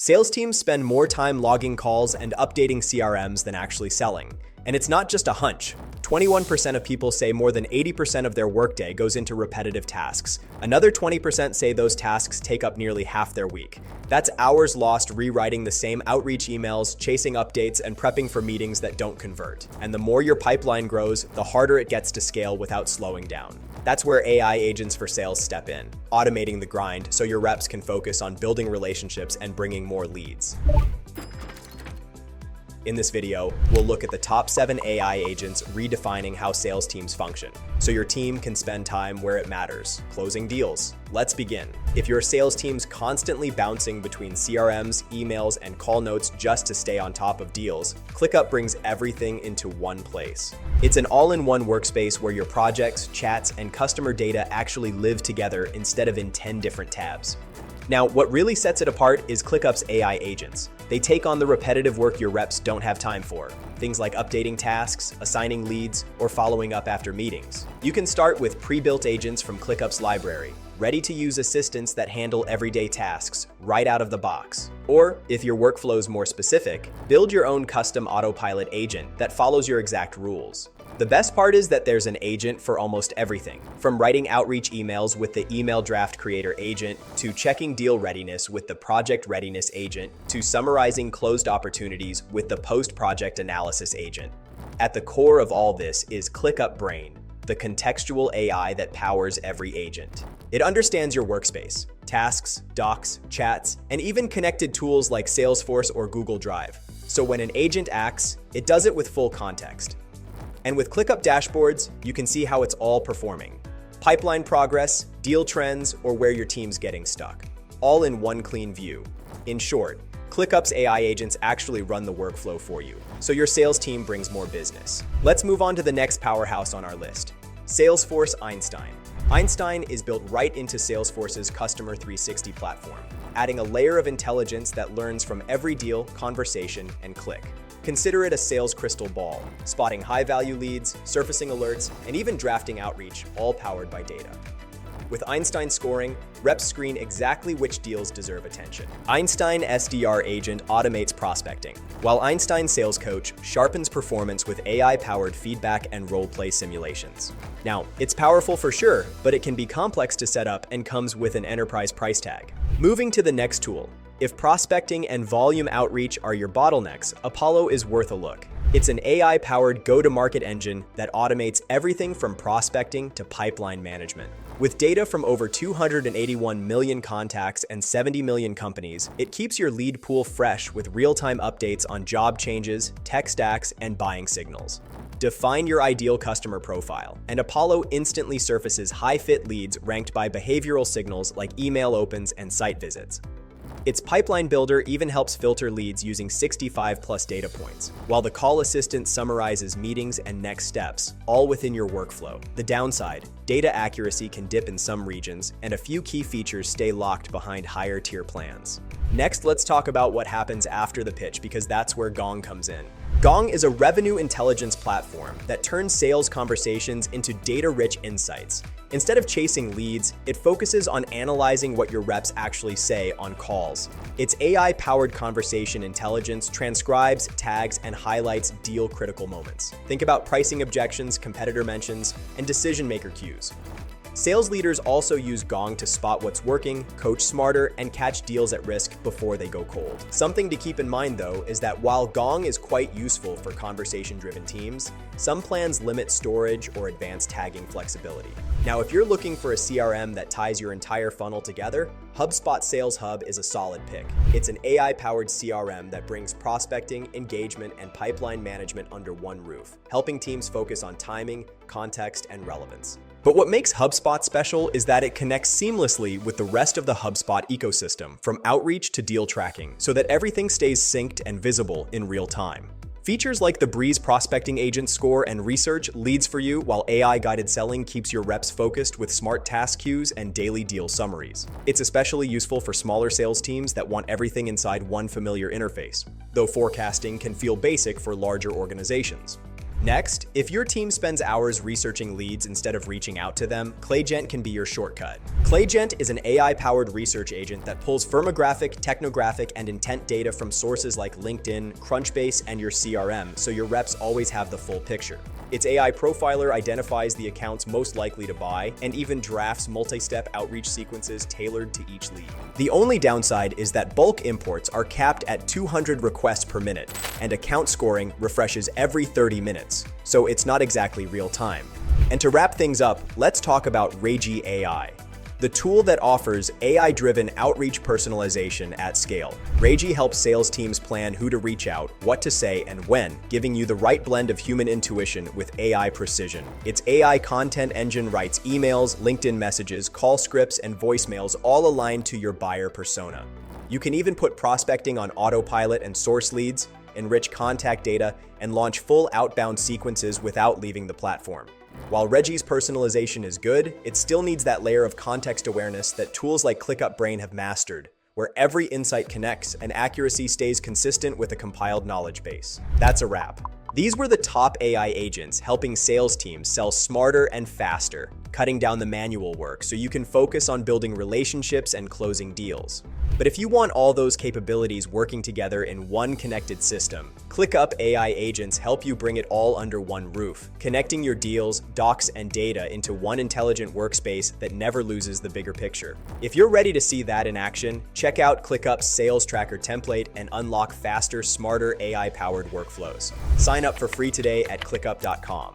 Sales teams spend more time logging calls and updating CRMs than actually selling. And it's not just a hunch. 21% of people say more than 80% of their workday goes into repetitive tasks. Another 20% say those tasks take up nearly half their week. That's hours lost rewriting the same outreach emails, chasing updates, and prepping for meetings that don't convert. And the more your pipeline grows, the harder it gets to scale without slowing down. That's where AI agents for sales step in, automating the grind so your reps can focus on building relationships and bringing more leads. In this video, we'll look at the top 7 AI agents redefining how sales teams function, so your team can spend time where it matters, closing deals. Let's begin. If your sales team's constantly bouncing between CRMs, emails, and call notes just to stay on top of deals, ClickUp brings everything into one place. It's an all-in-one workspace where your projects, chats, and customer data actually live together instead of in 10 different tabs. Now, what really sets it apart is ClickUp's AI agents. They take on the repetitive work your reps don't have time for, things like updating tasks, assigning leads, or following up after meetings. You can start with pre-built agents from ClickUp's library, ready-to-use assistants that handle everyday tasks right out of the box. Or, if your workflow's more specific, build your own custom autopilot agent that follows your exact rules. The best part is that there's an agent for almost everything, from writing outreach emails with the email draft creator agent, to checking deal readiness with the project readiness agent, to summarizing closed opportunities with the post-project analysis agent. At the core of all this is ClickUp Brain, the contextual AI that powers every agent. It understands your workspace, tasks, docs, chats, and even connected tools like Salesforce or Google Drive. So when an agent acts, it does it with full context. And with ClickUp dashboards, you can see how it's all performing. Pipeline progress, deal trends, or where your team's getting stuck. All in one clean view. In short, ClickUp's AI agents actually run the workflow for you, so your sales team brings more business. Let's move on to the next powerhouse on our list, Salesforce Einstein. Einstein is built right into Salesforce's Customer 360 platform, adding a layer of intelligence that learns from every deal, conversation, and click. Consider it a sales crystal ball, spotting high-value leads, surfacing alerts, and even drafting outreach, all powered by data. With Einstein scoring, reps screen exactly which deals deserve attention. Einstein SDR agent automates prospecting, while Einstein sales coach sharpens performance with AI-powered feedback and role-play simulations. Now, it's powerful for sure, but it can be complex to set up and comes with an enterprise price tag. Moving to the next tool. If prospecting and volume outreach are your bottlenecks, Apollo is worth a look. It's an AI-powered go-to-market engine that automates everything from prospecting to pipeline management. With data from over 281 million contacts and 70 million companies, it keeps your lead pool fresh with real-time updates on job changes, tech stacks, and buying signals. Define your ideal customer profile, and Apollo instantly surfaces high-fit leads ranked by behavioral signals like email opens and site visits. Its pipeline builder even helps filter leads using 65+ data points, while the call assistant summarizes meetings and next steps, all within your workflow. The downside, data accuracy can dip in some regions, and a few key features stay locked behind higher tier plans. Next, let's talk about what happens after the pitch, because that's where Gong comes in. Gong is a revenue intelligence platform that turns sales conversations into data-rich insights. Instead of chasing leads, it focuses on analyzing what your reps actually say on calls. Its AI-powered conversation intelligence transcribes, tags, and highlights deal-critical moments. Think about pricing objections, competitor mentions, and decision-maker cues. Sales leaders also use Gong to spot what's working, coach smarter, and catch deals at risk before they go cold. Something to keep in mind, though, is that while Gong is quite useful for conversation-driven teams, some plans limit storage or advanced tagging flexibility. Now, if you're looking for a CRM that ties your entire funnel together, HubSpot SalesHub is a solid pick. It's an AI-powered CRM that brings prospecting, engagement, and pipeline management under one roof, helping teams focus on timing, context, and relevance. But what makes HubSpot special is that it connects seamlessly with the rest of the HubSpot ecosystem, from outreach to deal tracking, so that everything stays synced and visible in real time. Features like the Breeze prospecting agent score and research leads for you, while AI-guided selling keeps your reps focused with smart task queues and daily deal summaries. It's especially useful for smaller sales teams that want everything inside one familiar interface, though forecasting can feel basic for larger organizations. Next, if your team spends hours researching leads instead of reaching out to them, ClayGent can be your shortcut. ClayGent is an AI-powered research agent that pulls firmographic, technographic, and intent data from sources like LinkedIn, Crunchbase, and your CRM, so your reps always have the full picture. Its AI profiler identifies the accounts most likely to buy and even drafts multi-step outreach sequences tailored to each lead. The only downside is that bulk imports are capped at 200 requests per minute, and account scoring refreshes every 30 minutes, so it's not exactly real time. And to wrap things up, let's talk about Regie.ai, the tool that offers AI-driven outreach personalization at scale. Regie helps sales teams plan who to reach out, what to say, and when, giving you the right blend of human intuition with AI precision. Its AI content engine writes emails, LinkedIn messages, call scripts, and voicemails all aligned to your buyer persona. You can even put prospecting on autopilot and source leads, enrich contact data, and launch full outbound sequences without leaving the platform. While Regie's personalization is good, it still needs that layer of context awareness that tools like ClickUp Brain have mastered, where every insight connects and accuracy stays consistent with a compiled knowledge base. That's a wrap. These were the top AI agents helping sales teams sell smarter and faster, cutting down the manual work so you can focus on building relationships and closing deals. But if you want all those capabilities working together in one connected system, ClickUp AI Agents help you bring it all under one roof, connecting your deals, docs, and data into one intelligent workspace that never loses the bigger picture. If you're ready to see that in action, check out ClickUp's Sales Tracker template and unlock faster, smarter AI-powered workflows. Sign up for free today at ClickUp.com.